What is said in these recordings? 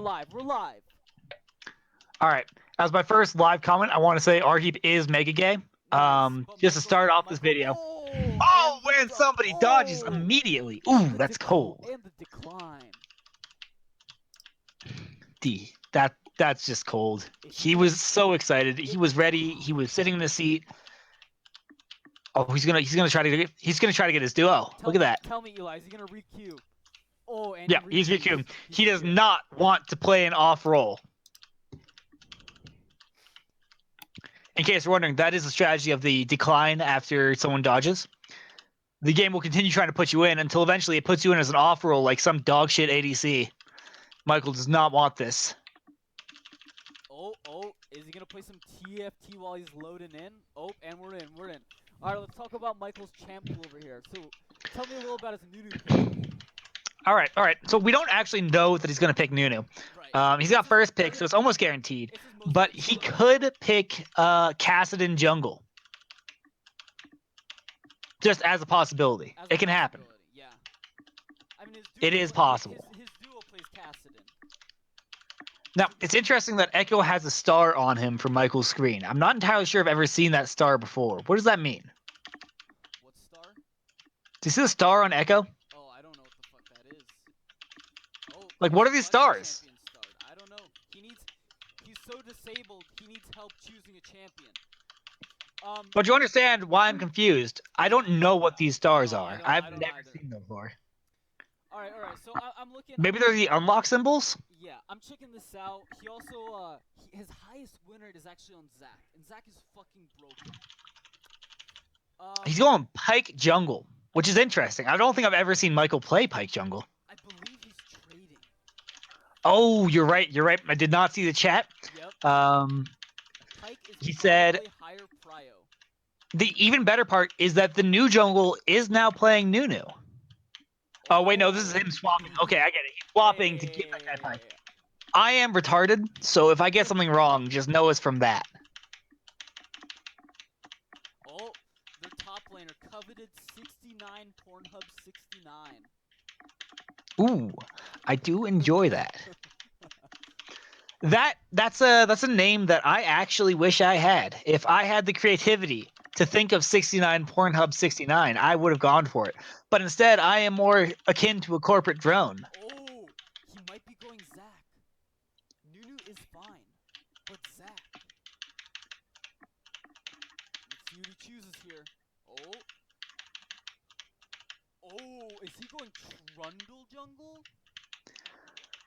live. We're live. All right. As my first live comment, I want to say Arheep is mega gay. Just to start off this video. Oh, when somebody dodges immediately. Ooh, that's cold. And the decline. That's just cold. He was so excited. He was ready. He was sitting in the seat. Oh, he's gonna try to get his duo. Look at that. Tell me, Eli, is he gonna re-queue? Oh, and yeah, he's re-queuing. He does not want to play an off roll. In case you're wondering, that is the strategy of the decline after someone dodges. The game will continue trying to put you in until eventually it puts you in as an off roll like some dog shit ADC. Michael does not want this. Oh, is he gonna play some TFT while he's loading in? Oh, and we're in. All right, let's talk about Michael's champ pool over here. So, tell me a little about his Nunu pick. All right. So we don't actually know that he's going to pick Nunu. Right. He's got first pick, so it's almost guaranteed. But he could pick Kassadin jungle. Just as a possibility. It can happen. Yeah. I mean, it is possible. His duo plays Kassadin. Now, it's interesting that Echo has a star on him from Michael's screen. I'm not entirely sure I've ever seen that star before. What does that mean? What star? Do you see the star on Echo? Oh, I don't know what the fuck that is. Oh, like, what are these stars? I don't know. He's so disabled, he needs help choosing a champion. But you understand why I'm confused. I don't know what these stars are. I've never seen them before. All right. So I'm looking. Maybe they're the unlock symbols? Yeah, I'm checking this out. He also, his highest winner is actually on Zac, and Zac is fucking broken. He's going Pyke jungle, which is interesting. I don't think I've ever seen Michael play Pyke jungle. I believe he's trading. Oh, you're right. I did not see the chat. Yep. Pyke is he said higher prio. The even better part is that the new jungle is now playing Nunu. Oh, wait, no, this is him swapping. Okay, I get it. He's swapping to get that guy Pyke. I am retarded, so if I get something wrong, just know it's from that. Oh, their top laner, coveted 69, Pornhub 69. Ooh, I do enjoy that. That's a name that I actually wish I had. If I had the creativity to think of 69 Pornhub 69, I would have gone for it. But instead, I am more akin to a corporate drone. Oh, he might be going Zac. Nunu is fine, but Zac. Let's see what he chooses here. Oh, is he going Trundle jungle?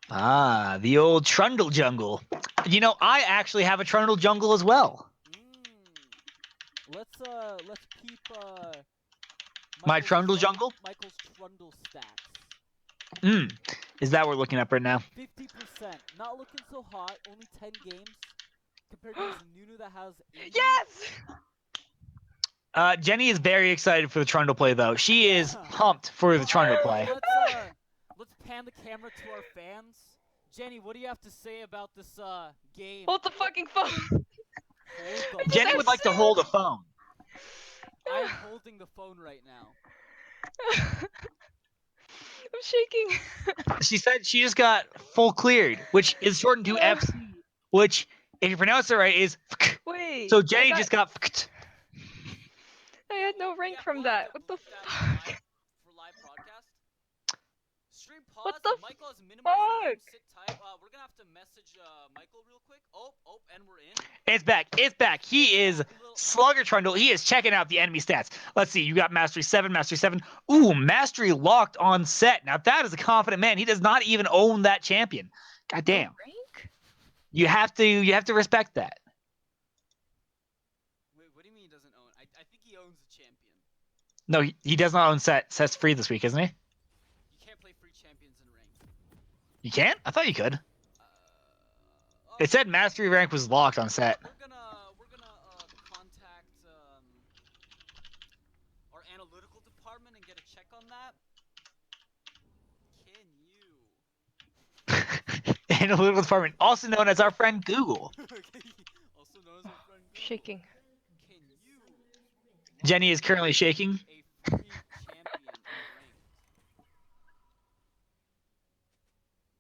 Ah, the old Trundle jungle. You know, I actually have a Trundle jungle as well. Let's keep my Trundle jungle? Michael's Trundle stats. Is that what we're looking up right now? 50%. Not looking so hot. Only 10 games. Compared to his Nunu that has 80. Yes! Jenny is very excited for the Trundle play, though. She is pumped for the Trundle play. Let's pan the camera to our fans. Jenny, what do you have to say about this game? Hold the fucking phone. Jenny would like to hold a phone. I am holding the phone right now. I'm shaking. She said she just got full cleared, which is shortened to FC, which, if you pronounce it right, is Wait. So Jenny just got I had no rank from that. What the fuck? For live broadcast? Stream pause. What the Michael has minimized the sit tight. We're gonna have to message Michael real quick. Oh, and we're in. It's back. He is Slugger Trundle. He is checking out the enemy stats. Let's see. You got Mastery 7. Ooh, Mastery locked on set. Now that is a confident man. He does not even own that champion. God damn. Rank? You have to respect that. Wait, what do you mean he doesn't own? I think he owns the champion. No, he does not own set. Set's free this week, isn't he? You can't play free champions in rank. You can't? I thought you could. It said Mastery rank was locked on set. We're gonna contact our analytical department and get a check on that. Can you? Analytical department, also known as our friend Google. Also known as our friend Google. Shaking. Can you? Jenny is currently shaking. A free champion in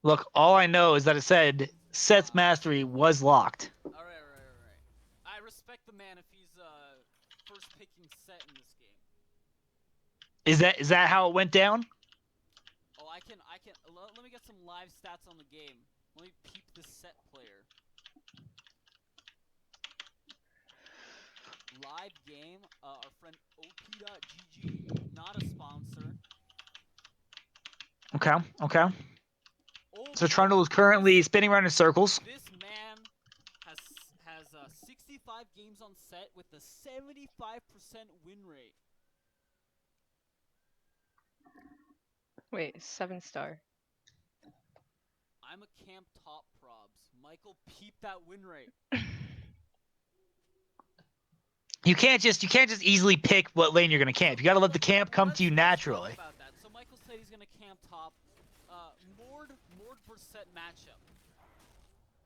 ranked. Look, all I know is that it said Set's mastery was locked. All right. I respect the man if he's first picking Set in this game. Is that how it went down? Oh, I can. Let me get some live stats on the game. Let me peep the Set player. Live game. Our friend op.gg, not a sponsor. Okay. Oh, So Trundle is currently spinning around in circles. this man has 65 games on Set with a 75% win rate. Wait, 7-star. I'm a camp top probs. Michael, peep that win rate. You can't just easily pick what lane you're gonna camp. You gotta let the camp come to you naturally. Let's talk about that. So Michael said he's gonna camp top. Mord versus Set matchup.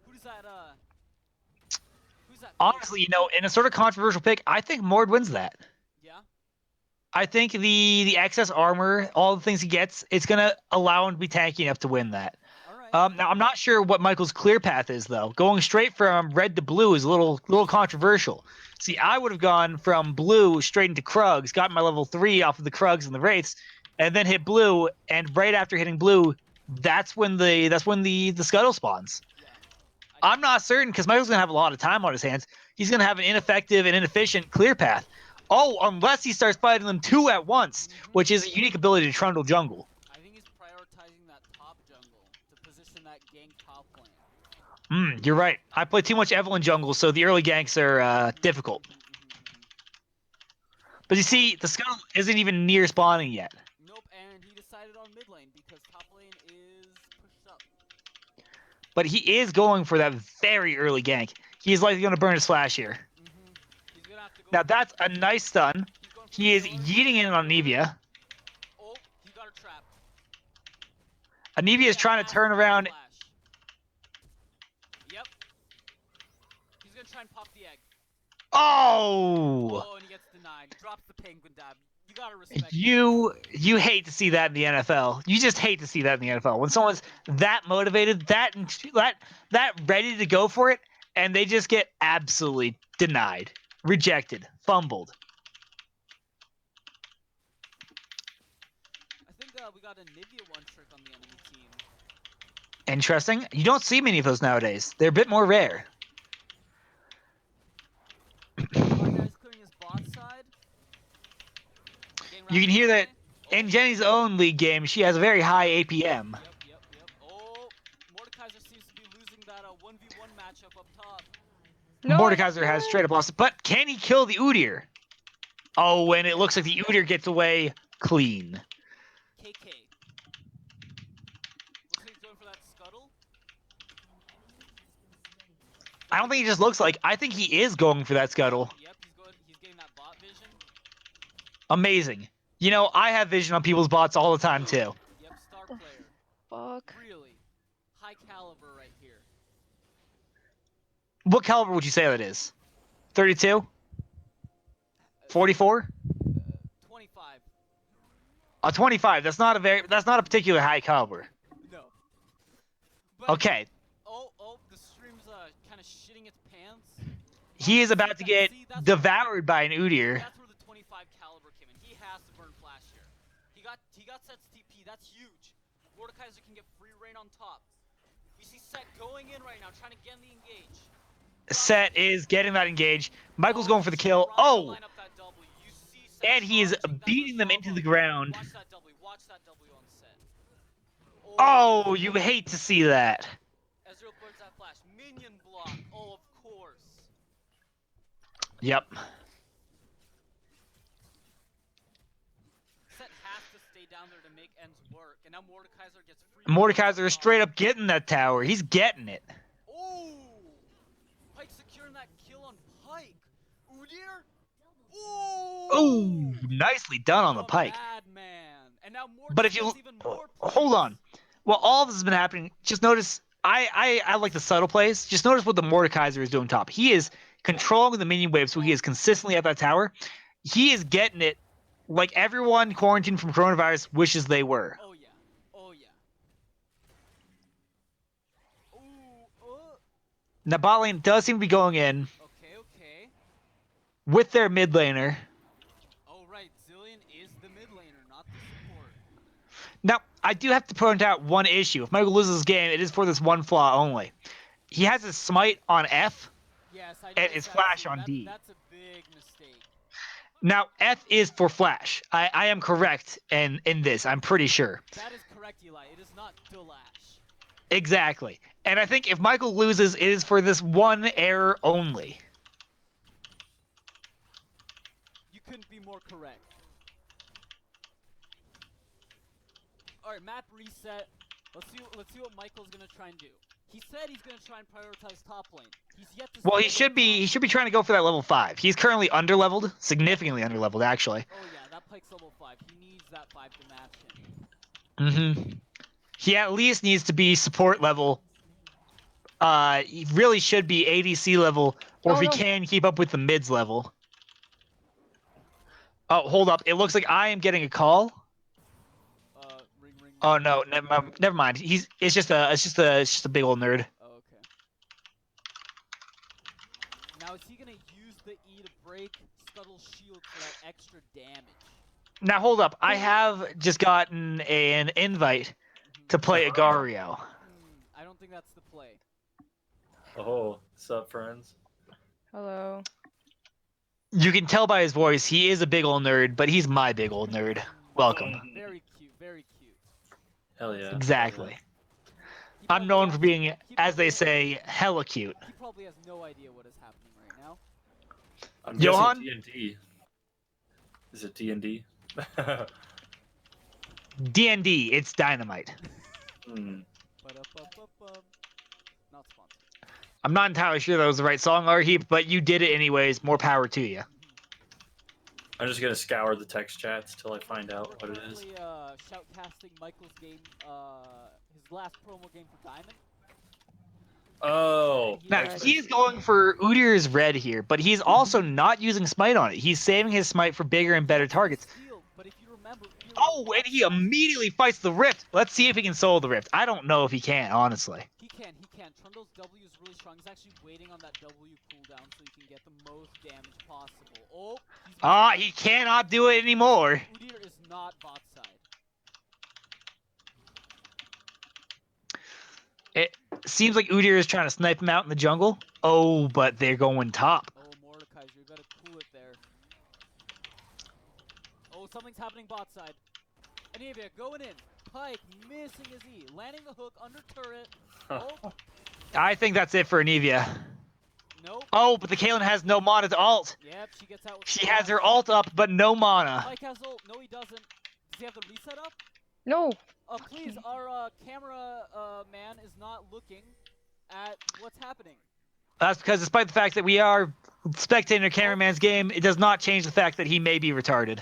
Who's that? Honestly, you know, in a sort of controversial pick, I think Mord wins that. Yeah. I think the excess armor, all the things he gets, it's gonna allow him to be tanky enough to win that. All right. Now I'm not sure what Michael's clear path is though. Going straight from red to blue is a little controversial. See, I would have gone from blue straight into Krugs, got my level 3 off of the Krugs and the Wraiths, and then hit blue. And right after hitting blue, that's when the scuttle spawns. Yeah. I'm not certain because Michael's gonna have a lot of time on his hands. He's gonna have an ineffective and inefficient clear path. Oh, unless he starts fighting them two at once, which is a unique ability to Trundle jungle. I think he's prioritizing that top jungle to position that gank top lane. You're right. I play too much Evelyn jungle, so the early ganks are difficult. But you see, the scuttle isn't even near spawning yet. Nope, and he decided on mid lane because top lane is pushed up. But he is going for that very early gank. He's likely going to burn his flash here. He's gonna have to go. Now that's a nice stun. He is yeeting in on Anivia. Oh, he got a trap. Anivia is trying to turn around. Yep. He's gonna try and pop the egg. Oh! Oh, and he gets denied. He drops the penguin dab. You gotta respect You hate to see that in the NFL. You just hate to see that in the NFL. When someone's that motivated, that ready to go for it, and they just get absolutely denied, rejected, fumbled. I think we got a Nivea one trick on the enemy team. Interesting. You don't see many of those nowadays. They're a bit more rare. Alright guys, clearing his bot side. You can hear that in Jenny's own league game, she has a very high APM. Yep. Oh, Mordekaiser seems to be losing that 1v1 matchup up top. No, Mordekaiser has straight up lost it, but can he kill the Udyr? Oh, and it looks like the Udyr gets away clean. KK. Looks like he's going for that scuttle. I don't think he just looks like. I think he is going for that scuttle. Yep, he's getting that bot vision. Amazing. You know, I have vision on people's bots all the time too. Yep, star player. Fuck. Really. High caliber right here. What caliber would you say that is? 32? 44? 25. 25. That's not a particular high caliber. No. But, Okay. Oh, the stream's kind of shitting its pants. He is about to get devoured by an Udyr. That's where the 25 caliber came in. He has to burn flash here. He got Set's TP. That's huge. Mordekaiser can get free reign on top. We see Set going in right now, trying to get in the engage. Set is getting that engage. Michael's going for the kill. Oh! And he is beating them into the ground. Watch that W. Watch that W on Set. Oh, you hate to see that. Ezreal burns that flash. Minion block. Oh, of course. Yep. Set has to stay down there to make ends work. And now Mordekaiser gets free. Mordekaiser is straight up getting that tower. He's getting it. Oh! Pike securing that kill on Pike. Udyr? Ooh! Ooh, nicely done on the Pike. Madman. And now But if you even more hold on, while all this has been happening, just notice I like the subtle plays. Just notice what the Mordekaiser is doing top. He is controlling the minion wave, so he is consistently at that tower. He is getting it like everyone quarantined from coronavirus wishes they were. Oh yeah. Now bot lane does seem to be going in Okay. with their mid laner. Oh, right. Zillion is the mid laner, not the support. Now, I do have to point out one issue. If Michael loses this game, it is for this one flaw only. He has his smite on F Yes, I and noticed his that flash too. on D. That's a big mistake. Now, F is for flash. I am correct in this, I'm pretty sure. That is correct, Eli. It is not Delash. Exactly. And I think if Michael loses, it is for this one error only. You couldn't be more correct. Alright, map reset. Let's see what Michael's gonna try and do. He said he's gonna try and prioritize top lane. He's yet to Well, start he should be trying to go for that level 5. He's currently underleveled, significantly underleveled actually. Oh yeah, that Pyke's level 5. He needs that 5 to match him. He at least needs to be support level. He really should be ADC level, or if he can keep up with the mids level. Oh, hold up. It looks like I am getting a call. Ring. Oh no, never mind. It's just a big old nerd. Oh, okay. Now is he gonna use the E to break Scuttle's shield for that extra damage? Now hold up. I have just gotten an invite to play Agario. I don't think that's the play. Oh, what's up, friends? Hello. You can tell by his voice, he is a big old nerd, but he's my big old nerd. Welcome. Very cute, very cute. Hell yeah. Exactly. He I'm probably known has- for being, he as they probably- say, hella cute. He probably has no idea what is happening right now. I'm Johan? guessing D&D. Is it D&D? D&D, it's dynamite. Ba-da-ba-ba-bum. Not sponsored. I'm not entirely sure that was the right song, Arheap, but you did it anyways. More power to you. I'm just gonna scour the text chats till I find out We're what it is. currently shoutcasting Michael's game, his last promo game for Diamond. Oh. Now, Right. he's going for Udyr's red here, but he's also not using smite on it. He's saving his smite for bigger and better That's targets. his steal, but if you remember, Udyr Oh, was and he bot side. immediately fights the Rift. Let's see if he can solo the Rift. I don't know if he can, honestly. He can. Trundle's W is really strong. He's actually waiting on that W cooldown so he can get the most damage possible. Oh, he's Ah, he cannot do it anymore. Udyr is not bot side. It seems like Udyr is trying to snipe him out in the jungle. Oh, but they're going top. Oh, Mordekaiser, you better cool it there. Oh, something's happening bot side. Anivia going in. Pyke missing his E. Landing the hook under turret. Oh, I think that's it for Anivia. nope. Oh, but the Kaelin has no mana to ult. Yep, she gets out with She has her flash. ult up, but no mana. Pyke has ult. No, he doesn't. Does he have the reset up? No. Please, our camera man is not looking at what's happening. That's because despite the fact that we are spectating a cameraman's game, it does not change the fact that he may be retarded.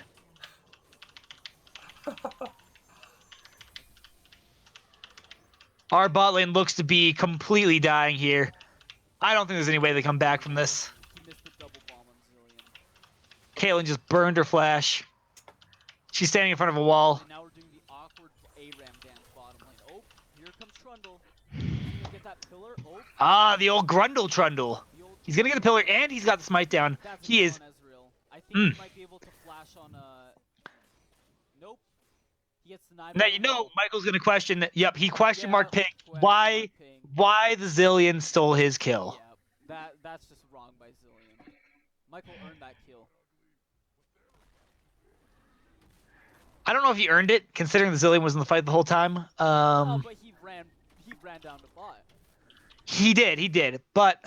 Our bot lane looks to be completely dying here. I don't think there's any way they come back from this. He missed the double bomb on Zillion. Caitlyn just burned her flash. She's standing in front of a wall. And now we're doing the awkward ARAM dance bottom lane. Oh, here comes Trundle. He's gonna get that pillar. Oh, Ah, the old Grundle Trundle. the old. He's gonna get the pillar, and he's got the smite down. That's He a is. on Ezreal. I think he might be able to flash on Nope. He gets denied. Now by you the know wall. Michael's gonna question. Yep, he question Yeah, mark ping. question Why? mark ping. Why the Zillion stole his kill? Yeah, that's just wrong by Zillion. Michael earned that kill. I don't know if he earned it, considering the Zillion was in the fight the whole time. No, but he ran down to bot. He did, but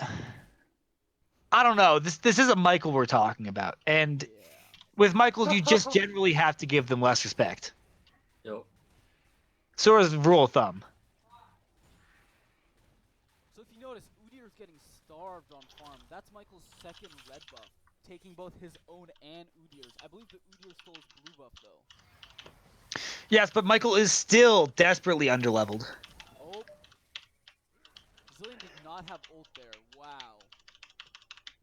I don't know. This isn't Michael we're talking about, and Yeah. with Michaels, you just generally have to give them less respect. Yep. So as a rule of thumb. So if you notice, Udyr's getting starved on farm. That's Michael's second red buff, taking both his own and Udyr's. I believe the Udyr stole his blue buff though. Yes, but Michael is still desperately underleveled. Oh. Zillion did not have ult there. Wow.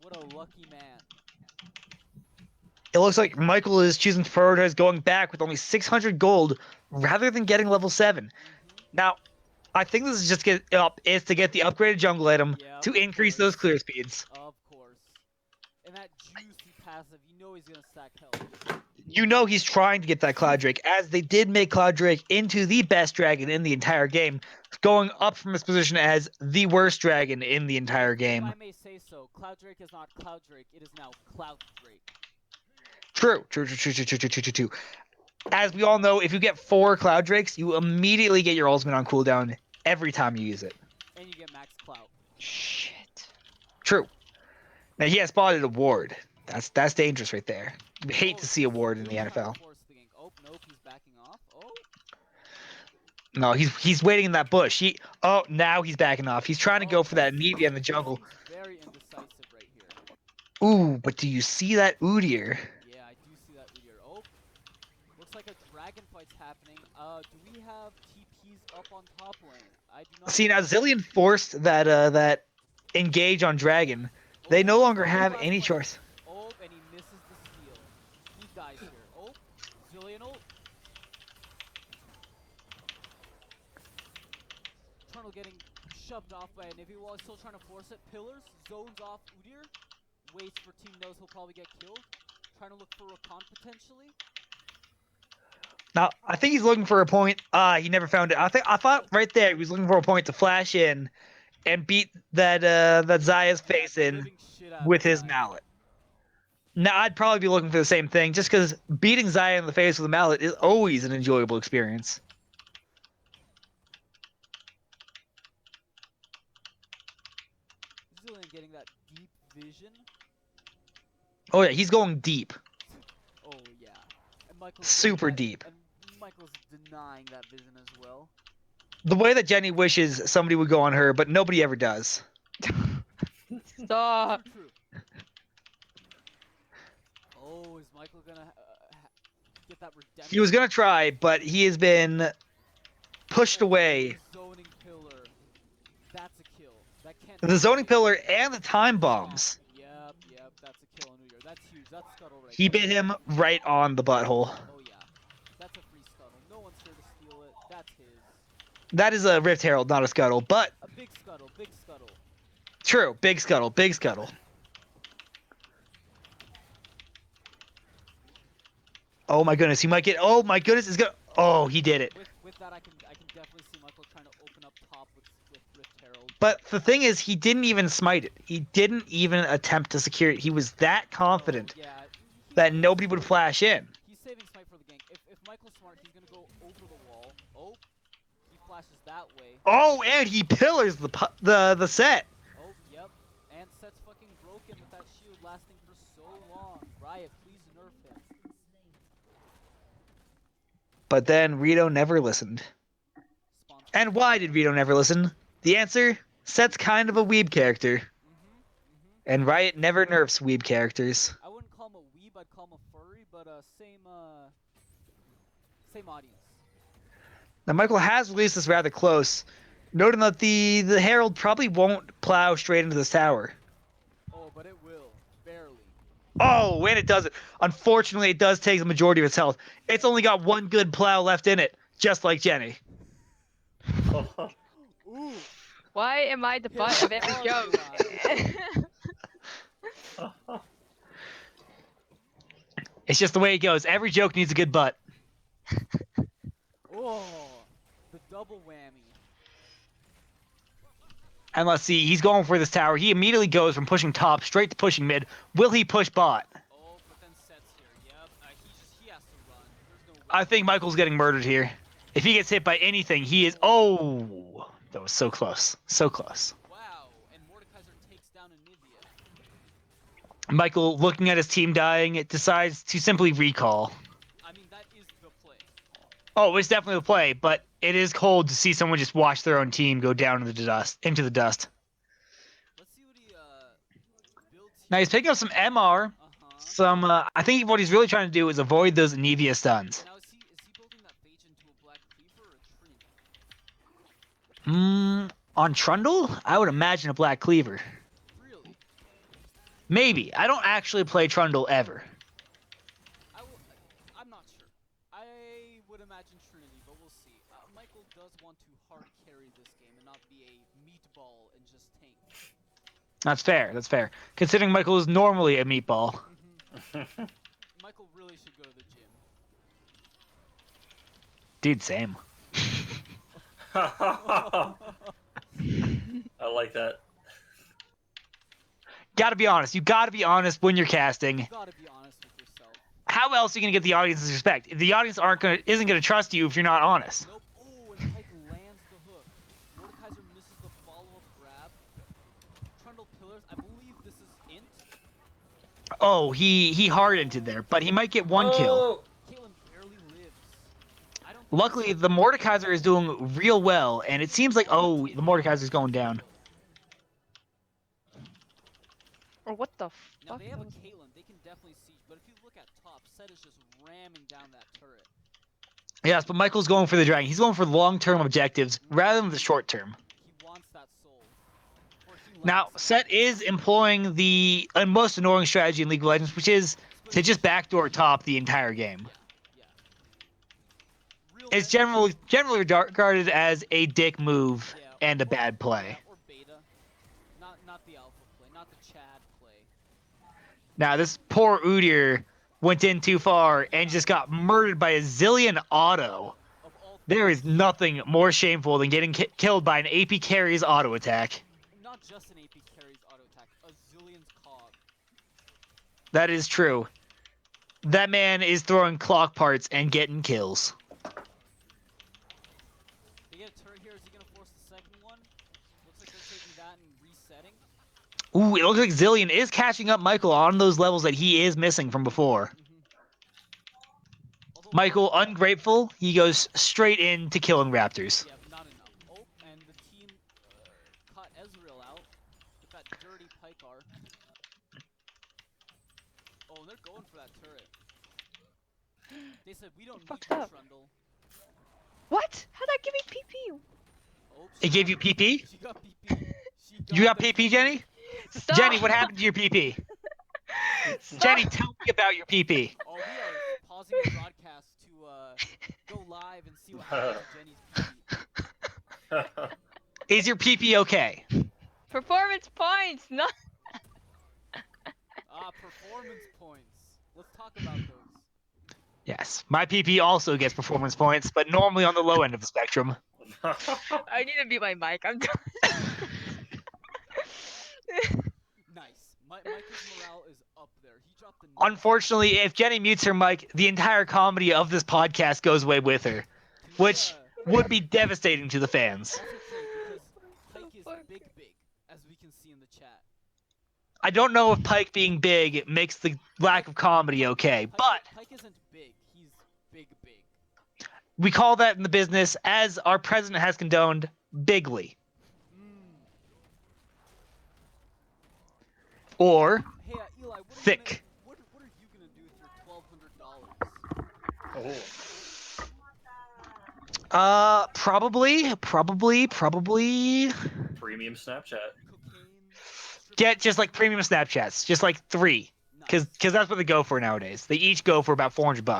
What a lucky man. It looks like Michael is choosing to prioritize going back with only 600 gold rather than getting level 7. Now, I think this is just is to get the upgraded jungle item Yep, to of increase those course. clear speeds. Of course. And that juicy passive, you know he's gonna stack health. You know he's trying to get that Cloud Drake, as they did make Cloud Drake into the best dragon in the entire game, going up from his position as the worst dragon in the entire If game. I may say so, Cloud Drake is not Cloud Drake, it is now Cloud Drake. True. As we all know, if you get 4 Cloud Drakes, you immediately get your ultimate on cooldown every time you use it. And you get max clout. Shit. True. Now he has spotted a ward. That's dangerous right there. We hate to see a ward in the Really trying NFL. to force the gank. Oh, nope, he's backing off. Oh, No, he's waiting in that bush. Now he's backing off. He's trying to go for that Nivea in the jungle. He's very indecisive right here. Ooh, but do you see that Udyr? Yeah, I do see that Udyr. Oh, looks like a dragon fight's happening. Do we have TPs up on top lane? I do not. See, now Zillion forced that engage on dragon. They no longer have any choice. Oh, and he misses the steal. He dies here. Oh, Zillion ult. Trundle getting shoved off by a Nivea while he's still trying to force it. Pillars, zones off Udyr. Waits for team knows he'll probably get killed. Trying to look for Rakan potentially. Now, I think he's looking for a point. He never found it. I thought right there he was looking for a point to flash in and beat that Zaya's face in with his mallet. Now, I'd probably be looking for the same thing, just because beating Zaya in the face with a mallet is always an enjoyable experience. Zillion getting that deep vision. Oh yeah, he's going deep. Oh yeah. And Michael's Super deep. And Michael's denying that vision as well. The way that Jenny wishes somebody would go on her, but nobody ever does. Stop. True. Oh, is Michael gonna get that redemption? He was gonna try, but he has been pushed away. Zoning pillar. That's a kill. That can't. The zoning pillar and the time bombs. Yep, that's a kill on New Year. That's huge. That's scuttle right He there. bit him right on the butthole. Oh yeah, that's a free scuttle. No one's here to steal it. That's his. That is a Rift Herald, not a Scuttle, but A big scuttle. Big scuttle. true. Big Scuttle, big Scuttle. Oh my goodness, he might get. Oh my goodness, it's gonna. Oh, he did it. With that, I can definitely see Michael trying to open up top with Rift Herald. But the thing is, he didn't even smite it. He didn't even attempt to secure it. He was that confident Yeah, that nobody would flash in. He's saving smite for the gank. If Michael's smart, he's gonna go over the wall. Oh, he flashes that way. Oh, and he pillars the set. Oh, yep. And Set's fucking broken with that shield lasting for so long. Riot, please nerf him. But then Rito never listened. And why did Rito never listen? The answer: Set's kind of a weeb character. And Riot never nerfs weeb characters. I wouldn't call him a weeb, I'd call him a furry, but same audience. Now Michael has released this rather close, noting that the Herald probably won't plow straight into this tower. Oh, but it will. Barely. Oh, and it doesn't. Unfortunately, it does take the majority of its health. It's only got one good plow left in it, just like Jenny. Ooh. Why am I the butt of every joke? It's just the way it goes. Every joke needs a good butt. Oh, the double whammy. And let's see, he's going for this tower. He immediately goes from pushing top straight to pushing mid. Will he push bot? Oh, but then Set's here. Yep. He has to run. There's no way. I think Michael's getting murdered here. If he gets hit by anything, he is... Oh! That was so close. So close. Wow. And Mordekaiser takes down Anivia. Michael, looking at his team dying, decides to simply recall. I mean, that is the play. Oh, it's definitely the play, but it is cold to see someone just watch their own team go down into the dust. Let's see what he builds here. Now he's picking up some MR. Some, I think what he's really trying to do is avoid those Anivia stuns. Now is he building that Phage into a Black Cleaver or a Trinity? On Trundle, I would imagine a Black Cleaver. Really? Maybe. I don't actually play Trundle ever. I'm not sure. I would imagine Trinity, but we'll see. Michael does want to hard carry this That's fair. That's fair. Considering Michael is normally a meatball. Michael really should go to the gym. Dude, same. I like that. Gotta be honest. You gotta be honest when you're casting. You gotta be honest with yourself. How else are you gonna get the audience's respect? If the audience isn't gonna trust you if you're not honest. Nope. Oh, and Pike lands the hook. Mordekaiser misses the follow-up grab. Trundle pillars. I believe this is int. Oh, he hardened it there, but he might get one kill. Caitlyn barely lives. I don't. Luckily, the Mordekaiser is doing real well, and it seems like the Mordekaiser's going down. Or what the Now fuck? they have a Caitlyn. They can definitely siege. But if you look at top, Set is just ramming down that turret. Yes, but Michael's going for the dragon. He's going for long-term objectives rather than the short-term. He wants that soul. Or he Now, lacks it. Set is employing the most annoying strategy in League of Legends, which is to just backdoor top the entire game. Yeah. Real It's life- generally regarded as a dick move yeah, and a or- bad play. Or beta. Not the alpha play, not the Chad play. Now, this poor Udyr went in too far and just got murdered by a zillion auto. Of all There is nothing more shameful than getting killed by an AP carry's auto attack. not just an AP carries auto attack, a zillion's cog. That is true. That man is throwing clock parts and getting kills. They get a turret here, is he gonna force the second one? Looks like they're taking that and resetting. Ooh, it looks like Zillion is catching up Michael on those levels that he is missing from before. Although, Michael, ungrateful, he goes straight into killing Raptors. yeah, not enough. Oh, and the team caught Ezreal out with that dirty Pykar. Oh, and they're going for that turret. They said we don't need fucked you, up. Trundle. What? How'd that give me PP? Oh, It gave you PP? She got PP. You got PP, Jenny? Stop! Jenny, what happened to your PP? Stop! Jenny, tell me about your PP. Oh, we are pausing the broadcast to go live and see what happens to Jenny's PP. Is your PP okay? Performance points, not. Performance points. Let's talk about those. Yes, my PP also gets performance points, but normally on the low end of the spectrum. I need to mute my mic. I'm done. Nice. Micah's morale is up there. He dropped the. Unfortunately, if Jenny mutes her mic, the entire comedy of this podcast goes away with her, which would be devastating to the fans. Also true, because Pike is big, as we can see in the chat. I don't know if Pike being big makes the lack of comedy okay, but Pike isn't big. He's big. we call that in the business, as our president has condoned, bigly. Or Hey, Eli, what are thick. What are you gonna do with your $1,200? Probably Premium Snapchat. Cocaine. get just like premium Snapchats, just like 3, because that's what they go for nowadays. They each go for about $400. Yeah.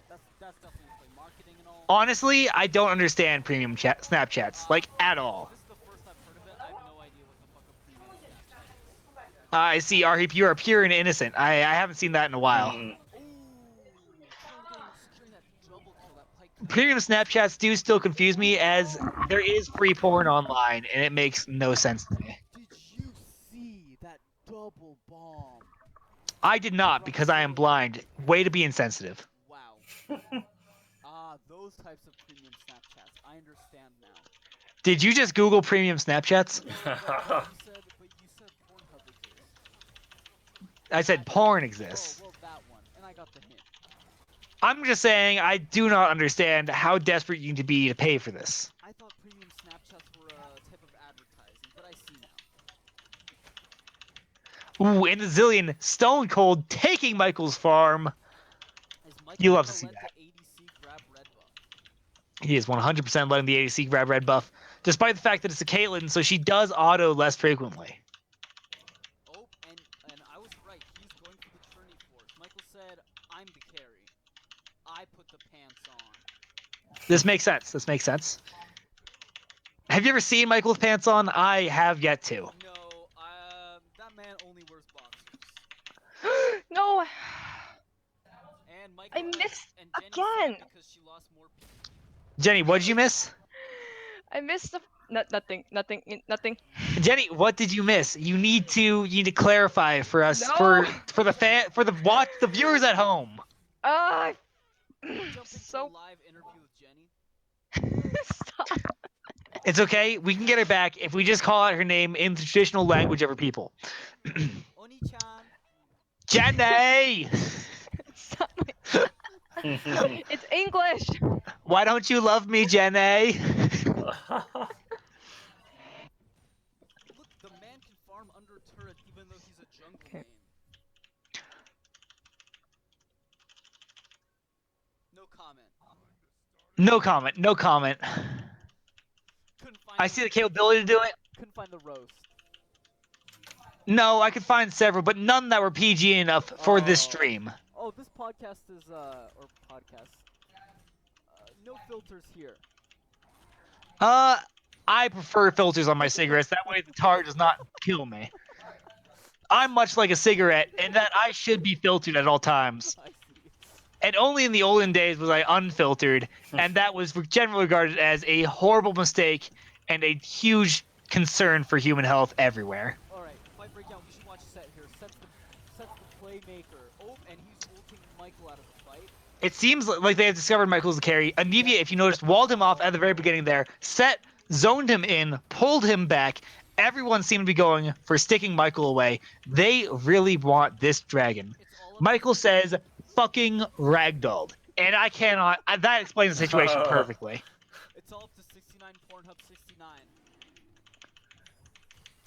That's definitely play marketing and all. Honestly, I don't understand premium Snapchats, like, at all. This is the first I've heard of it. I have no idea what the fuck a premium Snapchat is. I see, Arheep, you are pure and innocent. I haven't seen that in a while. Mm. Securing that double kill, that Pike. Premium Snapchats do still confuse me, as there is free porn online, and it makes no sense to me. Did you see that double bomb? I did not, because I am blind. Way to be insensitive. Wow. Those types of premium Snapchats. I understand now. Did you just Google premium Snapchats? No, but you said Pornhub exists. I said porn exists. Well, that one. And I got the hint. I'm just saying I do not understand how desperate you need to be to pay for this. I thought premium Snapchats were a type of advertising, but I see now. Ooh, and the Zillion Stone Cold taking Michael's farm. Is Michael You love gonna to see let that. the ADC grab red buff? He is 100% letting the ADC grab red buff, despite the fact that it's a Caitlyn, so she does auto less frequently. Oh, and I was right. He's going for the tourney force. Michael said, I'm the carry. I put the pants on. This makes sense. This makes sense. Have you ever seen Michael with pants on? I have yet to. No, No! And Michael, I missed and Jenny's again! sad because she lost more people. Jenny, what did you miss? I missed the... Nothing. Jenny, what did you miss? You need to clarify for us No! for the viewers at home. Ah! Jump into a So... live interview with Jenny. Stop. It's okay. We can get her back if we just call out her name in the traditional language of her people. Oni-chan. Jenny! Stop. It's English! Why don't you love me, Jenny? Look, the man can farm under a turret even though he's a jungle Okay. main. No comment. No comment. No comment. Couldn't find I see the capability to do it. Couldn't find the roast. No, I could find several, but none that were PG enough for this stream. Oh, this podcast is or podcast. No filters here. I prefer filters on my cigarettes. That way the tar does not kill me. I'm much like a cigarette, in that I should be filtered at all times. I see. And only in the olden days was I unfiltered, and that was generally regarded as a horrible mistake and a huge concern for human health everywhere. Alright, fight breakdown. We should watch a set here. Sets the playmaker. Oh, and he's ulting Michael out of the fight. It seems like they have discovered Michael's the carry. Anivia, if you noticed, walled him off at the very beginning there. Set zoned him in, pulled him back. Everyone seemed to be going for sticking Michael away. They really want this dragon. Michael says, fucking ragdolled. And I cannot... that explains the situation perfectly. It's all up to 69, Pornhub 69.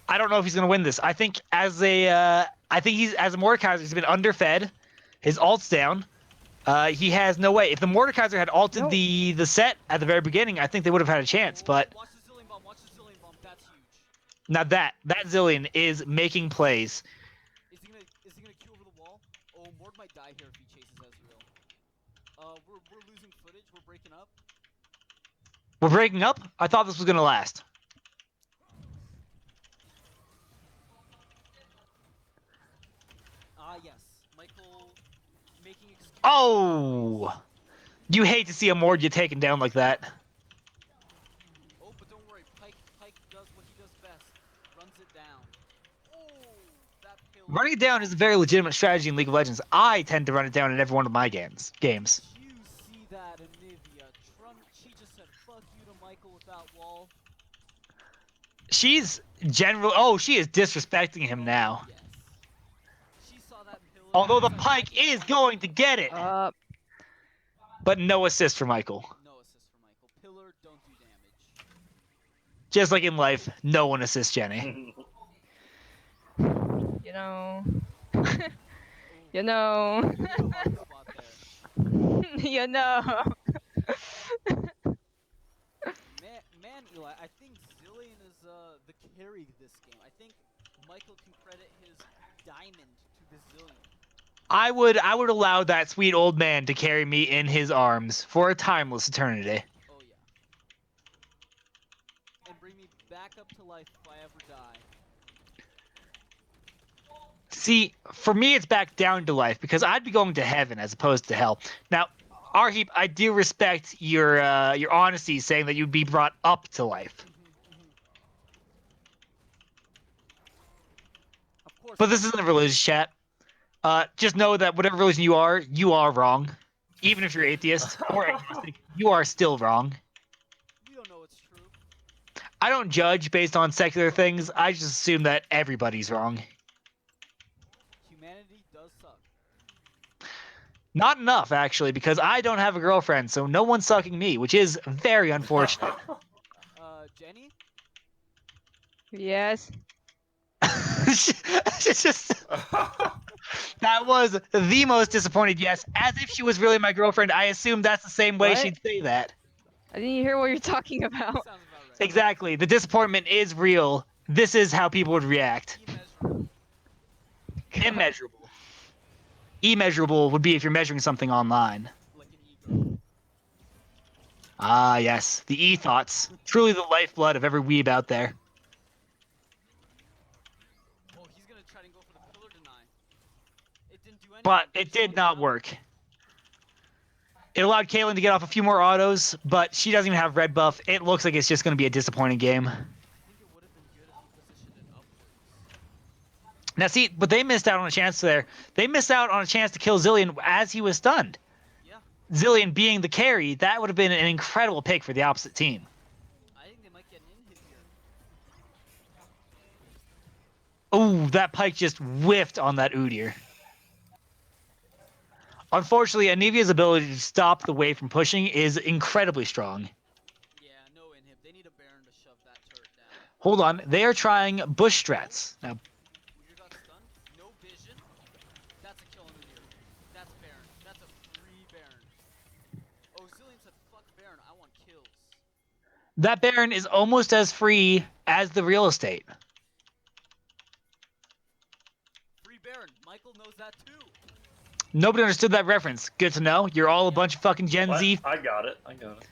I don't know if he's going to win this. I think as a Mordekaiser, he's been underfed. His ult's down. He has no way. If the Mordekaiser had ulted the set at the very beginning, I think they would have had a chance. But Watch the Zillion Bomb. Watch the Zillion Bomb. That's huge. now that Zillion is making plays. Is he gonna queue over the wall? Oh, Mord might die here if he chases Ezreal. We're losing footage. We're breaking up. We're breaking up? I thought this was going to last. Yes. Michael making excuses. Oh! You hate to see a Mord get taken down like that. Oh, but don't worry. Pike does what he does best. Runs it down. Oh, that pillar. Running it down is a very legitimate strategy in League of Legends. I tend to run it down in every one of my games. Did you see that, Anivia? She just said fuck you to Michael with that wall. She's generally... Oh, she is disrespecting him now. Yes. She saw that pillar. Although the She's like, Pike is going to get it. But no assist for Michael. No assist for Michael. Pillar, don't do damage. Just like in life, no one assists Jenny. You know... you know... Little hard spot there. you know... Man, Eli, I think Zillion is the carry this game. I think Michael can credit his diamond to the Zillion. I would allow that sweet old man to carry me in his arms for a timeless eternity. Oh yeah. And bring me back up to life if I ever die. See, for me it's back down to life because I'd be going to heaven as opposed to hell. Now, Arheep, I do respect your honesty saying that you'd be brought up to life. Of course. But this isn't a religious chat. Just know that whatever religion you are wrong. Even if you're atheist or agnostic, you are still wrong. We don't know it's true. I don't judge based on secular things. I just assume that everybody's wrong. Humanity does suck. Not enough, actually, because I don't have a girlfriend, so no one's sucking me, which is very unfortunate. Jenny? Yes. It's just... That was the most disappointed yes. As if she was really my girlfriend, I assume that's the same way What? she'd say that. I didn't hear what you're talking about. Sounds about right. Exactly. The disappointment is real. This is how people would react. Immeasurable. Immeasurable. Immeasurable would be if you're measuring something online. Like an ego. Ah, yes. The e-thoughts. Truly the lifeblood of every weeb out there. Oh, he's gonna try to go for the pillar deny. It didn't do anything. but it did not work. It allowed Caitlyn to get off a few more autos, but she doesn't even have red buff. It looks like it's just going to be a disappointing game. I think it would have been good if he positioned it upwards. Now, see, but they missed out on a chance there. They missed out on a chance to kill Zillion as he was stunned. Yeah. Zillion being the carry, that would have been an incredible pick for the opposite team. I think they might get an in-hit here. Oh, that Pike just whiffed on that Udyr. Unfortunately, Anivia's ability to stop the wave from pushing is incredibly strong. Yeah, no inhib. They need a Baron to shove that turret down. Hold on, they are trying bush strats. Now, Udyr got stunned. No vision. That's a kill on Udyr. That's Baron. That's a free Baron. Oh, Zillion said, fuck Baron. I want kills. that Baron is almost as free as the real estate. Free Baron. Michael knows that too. Nobody understood that reference. Good to know. You're all a bunch of fucking Gen What? Z. I got it. I got it.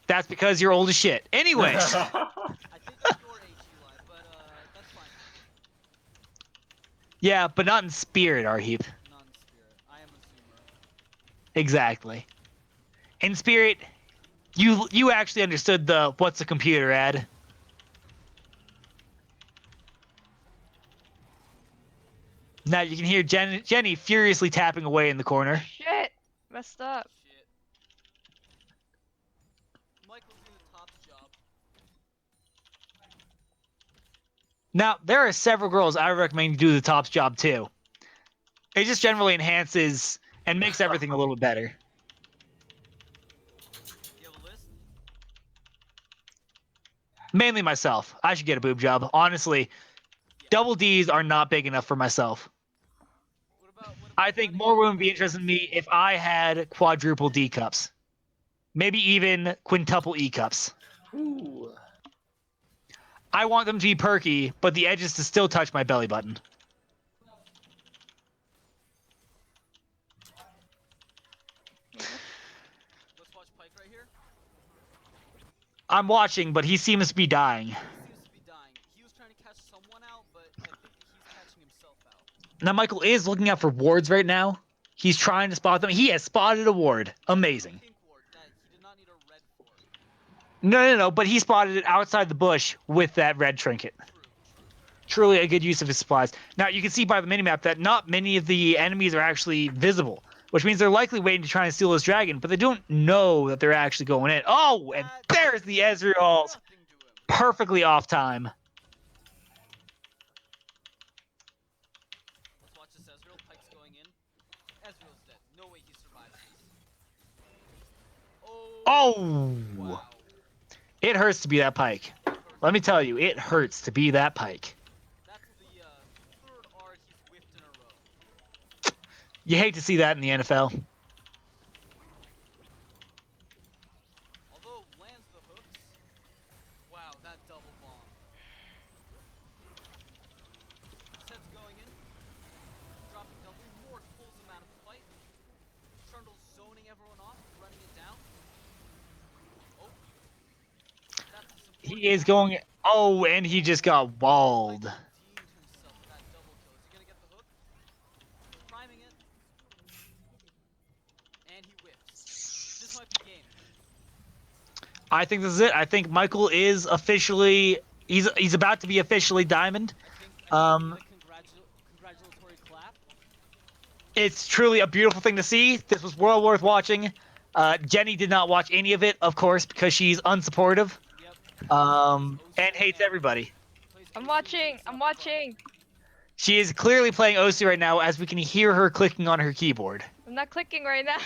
That's because you're old as shit. Anyways. I think it's your HUI, but that's fine. Yeah, but not in spirit, Arheep. Non-spirit. I am a zoomer. Exactly. In spirit, you actually understood the what's a computer ad. Now you can hear Jenny furiously tapping away in the corner. Shit! Messed up. Shit. Michael's doing the top job. Now, there are several girls I recommend you do the tops job too. It just generally enhances and makes everything a little better. You have a list? Mainly myself. I should get a boob job. Honestly, double Ds are not big enough for myself. What I think more women would be interested in me if I had quadruple D cups. Maybe even quintuple E cups. Ooh. I want them to be perky, but the edges to still touch my belly button. Let's watch Pike right here. I'm watching, but he seems to be dying. He seems to be dying. He was trying to catch someone out, but I think he's catching himself out. Now, Michael is looking out for wards right now. He's trying to spot them. He has spotted a ward. Amazing. Pink ward that he did not need a red for. No, but he spotted it outside the bush with that red trinket. Truly a good use of his supplies. Now, you can see by the minimap that not many of the enemies are actually visible, which means they're likely waiting to try and steal this dragon, but they don't know that they're actually going in. Oh, and there's the Ezreals. Nothing to him. Perfectly off time. Let's watch this Ezreal. Pike's going in. Ezreal's dead. No way he survives this. Oh! Wow. It hurts to be that Pike. Let me tell you, it hurts to be that Pike. That's the third R he's whiffed in a row. You hate to see that in the NFL. Although lands the hooks. Wow, that double bomb. Set's going in. Dropping double. Mort pulls him out of the fight. Trundle's zoning everyone off, running it down. Oh. That's a support. He is going... Oh, and he just got walled. Redeemed himself with that double kill. Is he gonna get the hook? Priming it. And he whips. This might be game. I think this is it. I think Michael is officially... He's about to be officially Diamond. I think congratulatory clap. It's truly a beautiful thing to see. This was well worth watching. Jenny did not watch any of it, of course, because she's unsupportive. Yep. And hates everybody. I'm watching. I'm watching. She is clearly playing OC right now, as we can hear her clicking on her keyboard. I'm not clicking right now.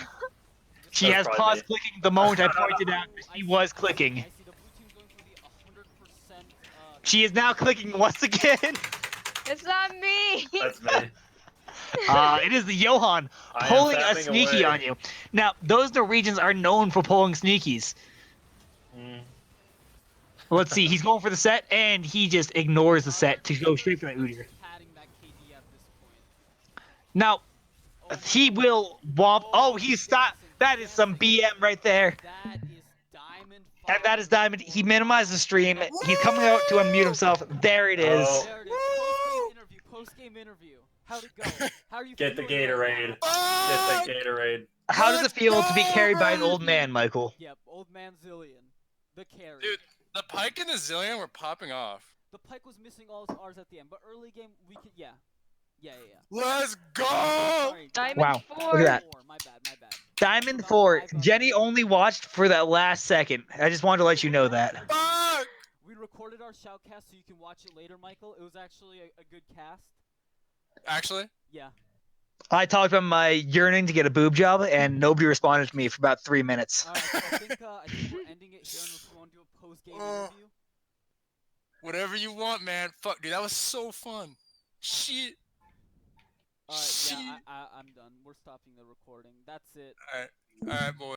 She That's has probably paused me. clicking the moment I pointed out that she was clicking. I see the blue team's going for the 100%. She is now clicking once again. It's not me. That's me. It is the Johan I am pulling a tapping sneaky away. on you. Now, those Norwegians are known for pulling sneakies. Mm. Let's see, he's going for the set, and he just ignores the set to go straight for that Udyr. Padding that KD at this point. Now, he will womp. Oh, he's stopped. That is some BM right there. That is Diamond. And that is Diamond. He minimized the stream. He's coming out to unmute himself. There it is. Oh. There it is. post-game interview. How'd it go? How are you Get the feeling right Gatorade. now? Get the Gatorade. How does it feel to be carried by an old man, Michael? Yep, old man Zillion. The carry. Dude, the Pike and the Zillion were popping off. The Pike was missing all his R's at the end, but early game, we could, yeah. Yeah. Let's go! Sorry, Diamond Wow, 4. look at that. My bad. Diamond About 4. 5 Jenny only watched for that last second. I just wanted to let you know that. Fuck! We recorded our shoutcast so you can watch it later, Michael. It was actually a good cast. Actually? Yeah. I talked about my yearning to get a boob job, and nobody responded to me for about 3 minutes. Alright, so I think we're ending it here unless we want to do a post-game interview. Whatever you want, man. Fuck, dude, that was so fun. Shit. Alright, yeah, Shit. I'm done. We're stopping the recording. That's it. Alright, boys.